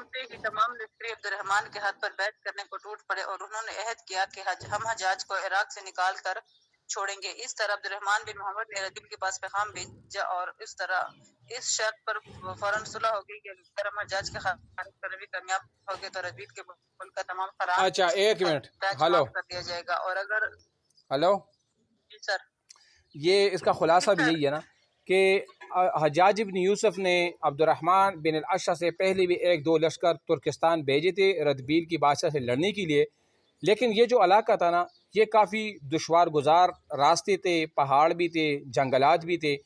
سنتے ہی تمام لشکر عبد الرحمن کے ہاتھ پر بیعت کرنے کو ٹوٹ پڑے اور انہوں نے عہد کیا کہ ہم حجاج کو عراق سے نکال کر چھوڑیں گے۔ اس طرح عبد الرحمن بن محمد نے ردبیل کے پاس پیغام بھیجا اور اس طرح اس شرط پر فوراً صلح ہو گئی کہ اگر ہم حجاج کے خارج کرنے میں کامیاب ہو گئے تو ردبیل کے ملک کا تمام خراب اچھا ایک منٹ، ہلو معاف کر دیا جائے گا، اور اگر ہلو جی سر یہ اس کا خلاصہ بھی یہی ہے نا کہ حجاج بن یوسف نے عبد الرحمن بن الاشعث سے پہلے بھی ایک دو لشکر ترکستان بھیجے تھے ردبیل کی بادشاہ سے لڑنے کے لیے، لیکن یہ جو علاقہ تھا نا یہ کافی دشوار گزار راستے تھے، پہاڑ بھی تھے، جنگلات بھی تھے،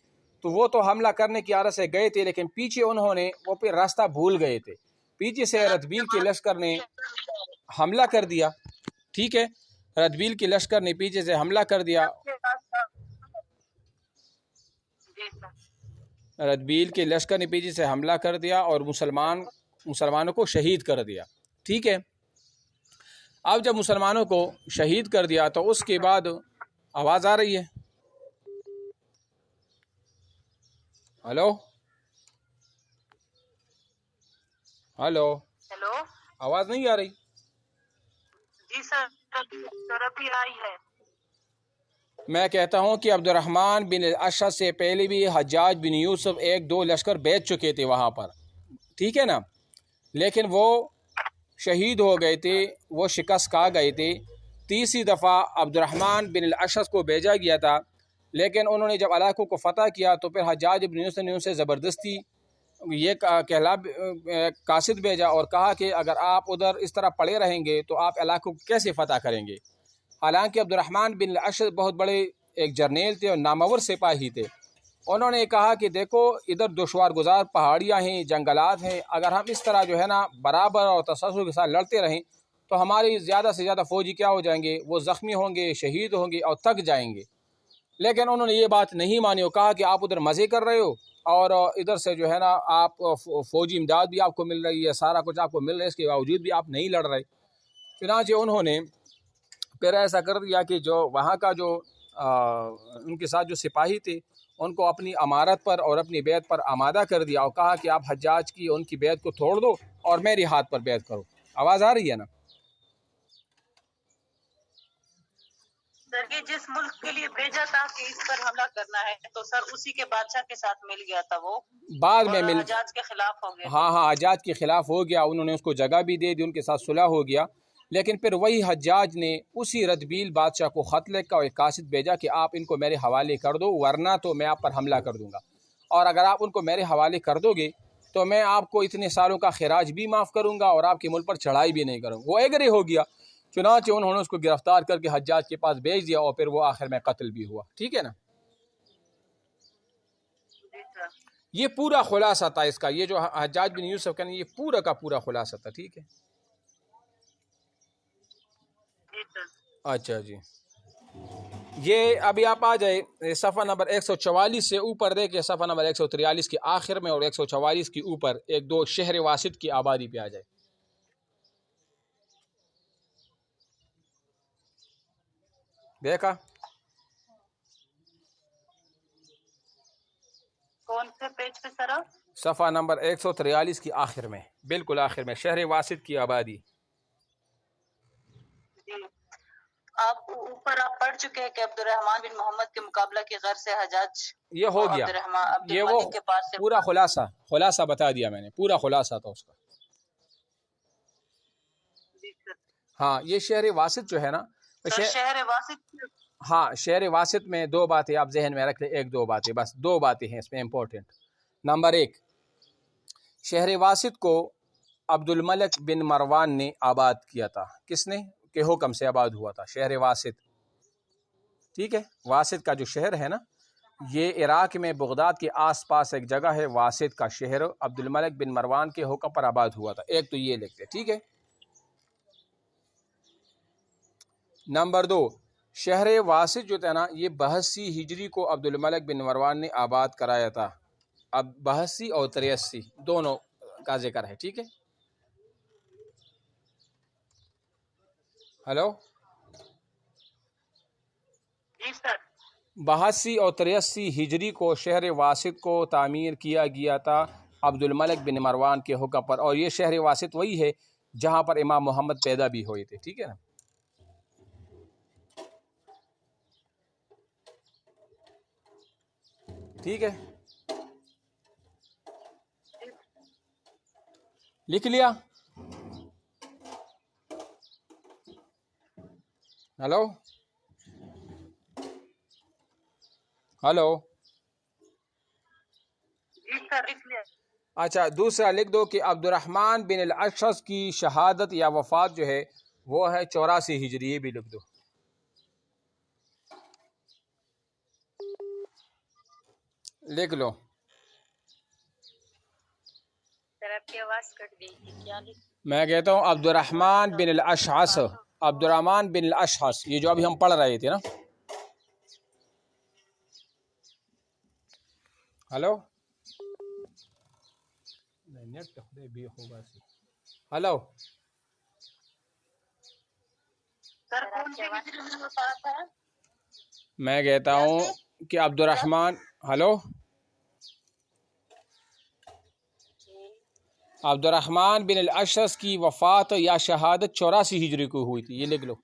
تو وہ تو حملہ کرنے کی عادت سے گئے تھے، لیکن پیچھے انہوں نے وہ پھر راستہ بھول گئے تھے، پیچھے سے ردبیل کے لشکر نے حملہ کر دیا، ٹھیک ہے، ردبیل کے لشکر نے پیچھے سے حملہ کر دیا، ردبیل کے لشکر نے پیچھے سے حملہ کر دیا اور مسلمانوں کو شہید کر دیا، ٹھیک ہے۔ اب جب مسلمانوں کو شہید کر دیا تو اس کے بعد آواز آ رہی ہے؟ ہلو ہلو ہیلو آواز نہیں آ رہی؟ جی سر ابھی آئی ہے۔ میں کہتا ہوں کہ عبد الرحمن بن الاشعث سے پہلے بھی حجاج بن یوسف ایک دو لشکر بیچ چکے تھے وہاں پر، ٹھیک ہے نا، لیکن وہ شہید ہو گئے تھے، وہ شکست کھا گئے تھے۔ تیسری دفعہ عبد الرحمن بن الاشعث کو بھیجا گیا تھا، لیکن انہوں نے جب علاقوں کو فتح کیا تو پھر حجاج بن یوسف نے ان سے زبردستی یہ قاصد بھیجا اور کہا کہ اگر آپ ادھر اس طرح پڑے رہیں گے تو آپ علاقوں کو کیسے فتح کریں گے؟ حالانکہ عبد الرحمن بن الاشعث بہت بڑے ایک جرنیل تھے اور نامور سپاہی تھے، انہوں نے کہا کہ دیکھو ادھر دشوار گزار پہاڑیاں ہیں، جنگلات ہیں، اگر ہم اس طرح جو ہے نا برابر اور تسلسل کے ساتھ لڑتے رہیں تو ہماری زیادہ سے زیادہ فوجی کیا ہو جائیں گے، وہ زخمی ہوں گے، شہید ہوں گے اور تھک جائیں گے۔ لیکن انہوں نے یہ بات نہیں مانی اور کہا کہ آپ ادھر مزے کر رہے ہو اور ادھر سے جو ہے نا آپ فوجی امداد بھی آپ کو مل رہی ہے، سارا کچھ آپ کو مل رہا ہے، اس کے باوجود بھی آپ نہیں لڑ رہے۔ چنانچہ انہوں نے پھر ایسا کر دیا کہ جو وہاں کا جو ان کے ساتھ جو سپاہی تھے ان کو اپنی امارت پر اور اپنی بیعت پر آمادہ کر دیا اور کہا کہ آپ حجاج کی ان کی بیعت کو توڑ دو اور میری ہاتھ پر بیعت کرو۔ آواز آ رہی ہے نا؟ سر یہ جس ملک کے لیے بھیجا تھا کہ اس پر حملہ کرنا ہے تو سر اسی کے بادشاہ کے ساتھ مل گیا تھا، وہ بعد میں حجاج کے خلاف ہو گیا۔ ہاں حجاج کے خلاف ہو گیا، انہوں نے اس کو جگہ بھی دے دی، ان کے ساتھ صلح ہو گیا، لیکن پھر وہی حجاج نے اسی ردبیل بادشاہ کو خط لکھا اور ایک قاصد بھیجا کہ آپ ان کو میرے حوالے کر دو ورنہ تو میں آپ پر حملہ کر دوں گا، اور اگر آپ ان کو میرے حوالے کر دو گے تو میں آپ کو اتنے سالوں کا خراج بھی معاف کروں گا اور آپ کے ملک پر چڑھائی بھی نہیں کروں گا۔ وہ ایگری ہو گیا، چنانچہ انہوں نے اس کو گرفتار کر کے حجاج کے پاس بھیج دیا اور پھر وہ آخر میں قتل بھی ہوا، ٹھیک ہے نا۔ یہ پورا خلاصہ تھا اس کا، یہ جو حجاج بن یوسف کا یہ پورا کا پورا خلاصہ تھا، ٹھیک ہے۔ اچھا جی، یہ ابھی آپ آ جائے صفحہ نمبر 144 سے اوپر دیکھیں، صفحہ نمبر 143 کے آخر میں اور 144 کے اوپر ایک دو شہر واسط کی آبادی پہ آ جائے۔ دیکھا کون سے پیج پہ سر؟ صفحہ نمبر 143 کی آخر میں، بالکل آخر میں، شہر واسط کی آبادی۔ جی آپ اوپر آپ پڑھ چکے ہیں کہ عبد الرحمن بن محمد کے مقابلہ کی غرض سے حجاج یہ ہو گیا، یہ وہ کے پاس سے پورا خلاصہ بتا دیا میں نے، پورا خلاصہ تھا اس کا۔ ہاں یہ شہر واسط جو ہے نا، شہر واسط، ہاں شہر واسط میں دو باتیں آپ ذہن میں رکھ لیں، ایک دو باتیں بس، دو باتیں ہیں اس میں امپورٹنٹ۔ نمبر ایک، شہر واسط کو عبد الملک بن مروان نے آباد کیا تھا، کس نے کے حکم سے آباد ہوا تھا شہر واسط، ٹھیک ہے۔ واسط کا جو شہر ہے نا یہ عراق میں بغداد کے آس پاس ایک جگہ ہے، واسط کا شہر عبد الملک بن مروان کے حکم پر آباد ہوا تھا، ایک تو یہ لکھتے، ٹھیک ہے۔ نمبر دو، شہر واسط جو تھا نا یہ 82 ہجری کو عبد الملک بن مروان نے آباد کرایا تھا، اب 82 اور 83 دونوں کا ذکر ہے، ٹھیک ہے۔ ہلو، 82 اور 83 ہجری کو شہر واسط کو تعمیر کیا گیا تھا عبد الملک بن مروان کے حکم پر، اور یہ شہر واسط وہی ہے جہاں پر امام محمد پیدا بھی ہوئے تھے، ٹھیک ہے نا. ٹھیک ہے، لکھ لیا. Hello hello. اچھا، دوسرا لکھ دو کہ عبد الرحمن بن الاشعث کی شہادت یا وفات جو ہے وہ ہے 84 ہجری، یہ بھی لکھ دو. لکھ لو. سر آپ کی آواز کٹ گئی تھی، کیا لکھ؟ میں کہتا ہوں عبد الرحمن بن الاشعث، عبد الرحمن بن الاشعث، یہ جو ابھی ہم پڑھ رہے تھے نا. Hello hello. میں کہتا ہوں کہ عبد الرحمن، ہلو، عبد الرحمن بن الاشعث کی وفات یا شہادت 84 ہجری کو ہوئی تھی، یہ لکھ لو.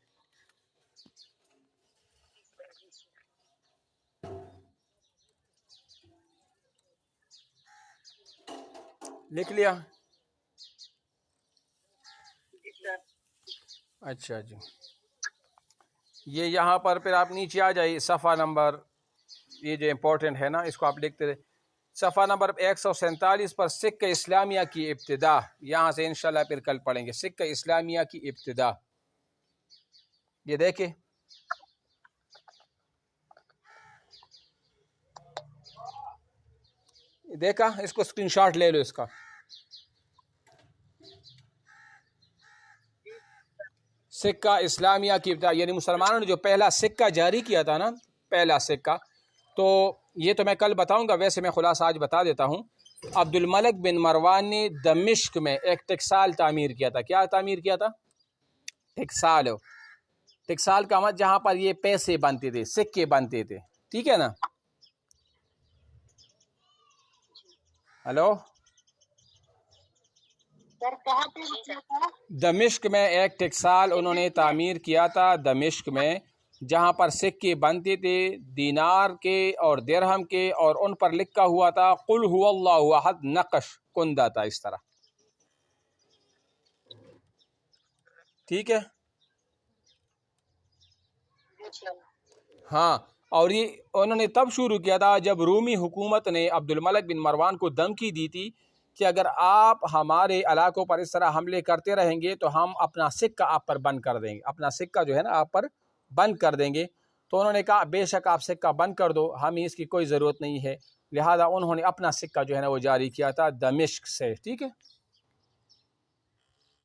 لکھ لیا. اچھا جی، یہ یہاں پر پھر آپ نیچے آ جائیے، صفحہ نمبر، یہ جو امپورٹنٹ ہے نا اس کو آپ لکھتے رہے. صفحہ نمبر 147 پر سکہ اسلامیہ کی ابتدا، یہاں سے انشاءاللہ پھر کل پڑھیں گے سکہ اسلامیہ کی ابتدا. یہ دیکھیں، دیکھا، اس کو اسکرین شاٹ لے لو اس کا. سکہ اسلامیہ کی ابتدا، یعنی مسلمانوں نے جو پہلا سکہ جاری کیا تھا نا، پہلا سکہ، تو یہ تو میں کل بتاؤں گا، ویسے میں خلاصہ آج بتا دیتا ہوں. عبد الملک بن مروان نے دمشق میں ایک ٹکسال تعمیر کیا تھا. کیا تعمیر کیا تھا؟ ٹکسال. ٹکسال کا مطلب جہاں پر یہ پیسے بنتے تھے، سکے بنتے تھے، ٹھیک ہے نا. ہلو، دمشق میں ایک ٹکسال انہوں نے تعمیر کیا تھا، دمشق میں، جہاں پر سکے بنتے تھے دینار کے اور درہم کے، اور ان پر لکھا ہوا تھا قل هو اللہ احد، نقش کندہ تھا اس طرح. ٹھیک ہے، ہاں. اور یہ انہوں نے تب شروع کیا تھا جب رومی حکومت نے عبد الملک بن مروان کو دھمکی دی تھی کہ اگر آپ ہمارے علاقوں پر اس طرح حملے کرتے رہیں گے تو ہم اپنا سکہ آپ پر بند کر دیں گے، اپنا سکہ جو ہے نا آپ پر بند کر دیں گے. تو انہوں نے کہا بے شک آپ سکہ بند کر دو، ہمیں اس کی کوئی ضرورت نہیں ہے. لہذا انہوں نے اپنا سکہ جو ہے نا وہ جاری کیا تھا دمشق سے، ٹھیک ہے.